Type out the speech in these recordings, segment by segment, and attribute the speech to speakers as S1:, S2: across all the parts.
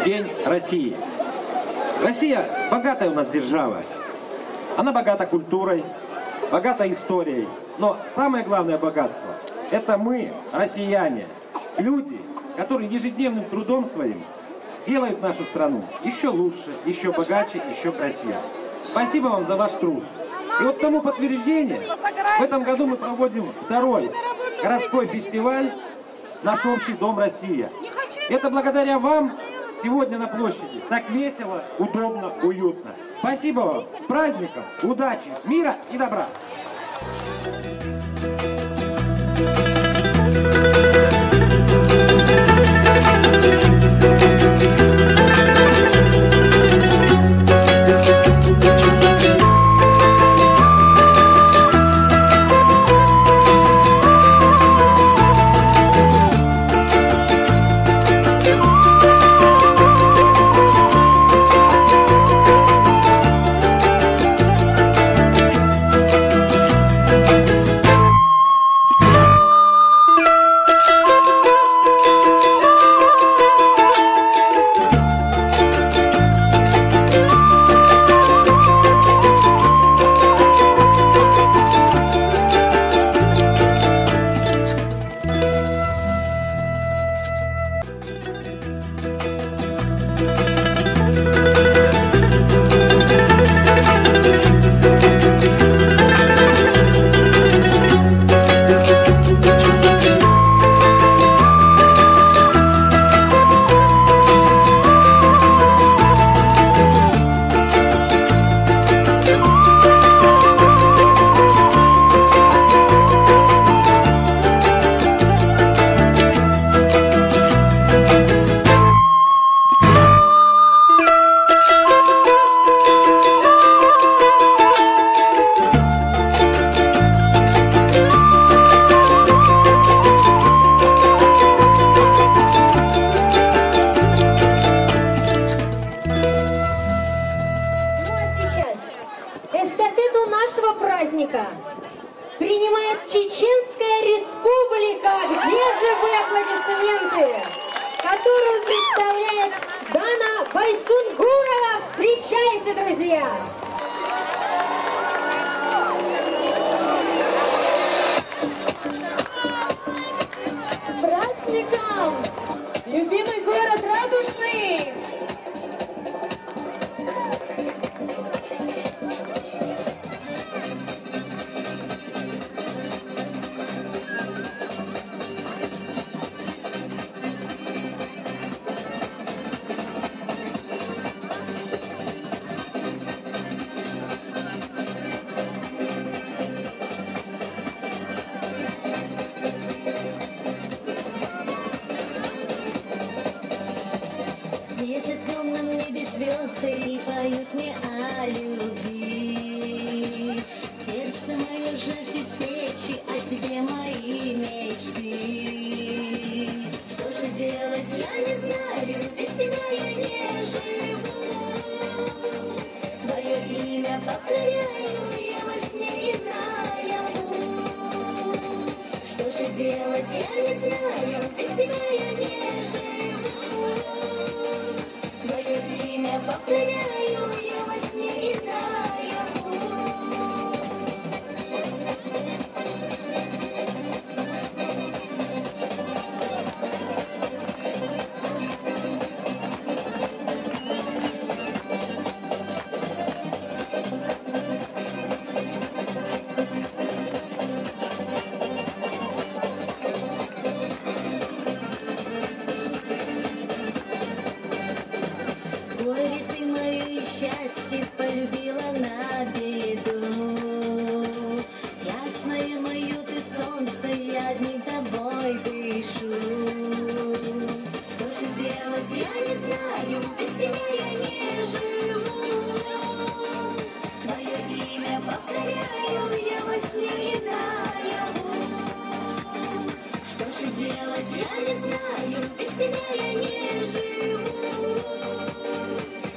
S1: День России. Россия богатая у нас держава. Она богата культурой, богата историей. Но самое главное богатство – это мы, россияне, люди, которые ежедневным трудом своим делают нашу страну еще лучше, еще богаче, еще красивее. Спасибо вам за ваш труд. И вот тому подтверждение, в этом году мы проводим второй городской фестиваль «Наш общий дом Россия». Это благодаря вам сегодня на площади так весело, удобно, уютно. Спасибо вам, с праздником, удачи, мира и добра!
S2: Принимает Чеченская Республика. Где же вы, аплодисменты? Которую представляет Дана Байсунгурова. Встречайте, друзья! С праздником! Любимый город радужный!
S3: Светят в темном небе звезды и поют мне о любви. Сердце мое жаждет встречи, а тебе мои мечты. Что же делать, я не знаю, без тебя я не живу. Твое имя повторяю я во сне и наяву. Что же делать, я не знаю, без тебя я не живу. Твое имя повторяю я во сне и наяву. Горе ты мое и счастье полюбила на беду. Ясное мое ты солнце, я одним тобой дышу. Что же делать, я не знаю, без тебя я не живу. Твое имя повторяю я во сне и наяву. Что же делать, я не знаю, без тебя я не живу.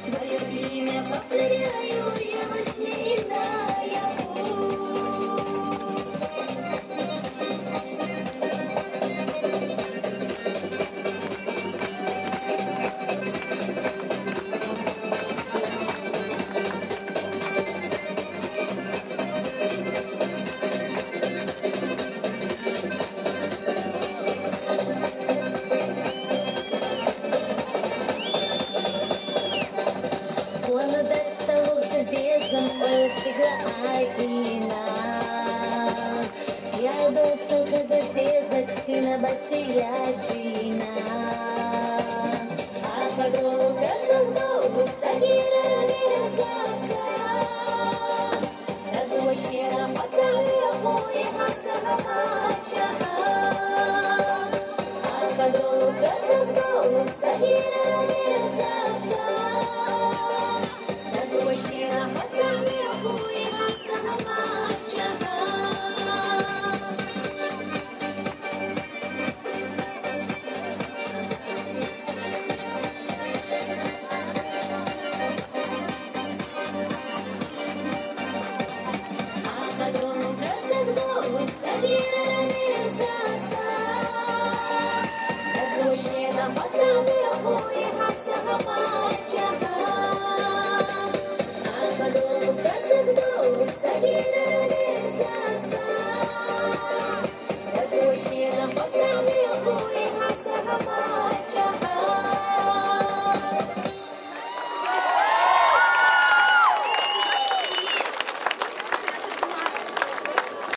S3: Твое имя повторяю я во сне и наяву. Aina. Я доцелка засезать сына бастия жина. А погода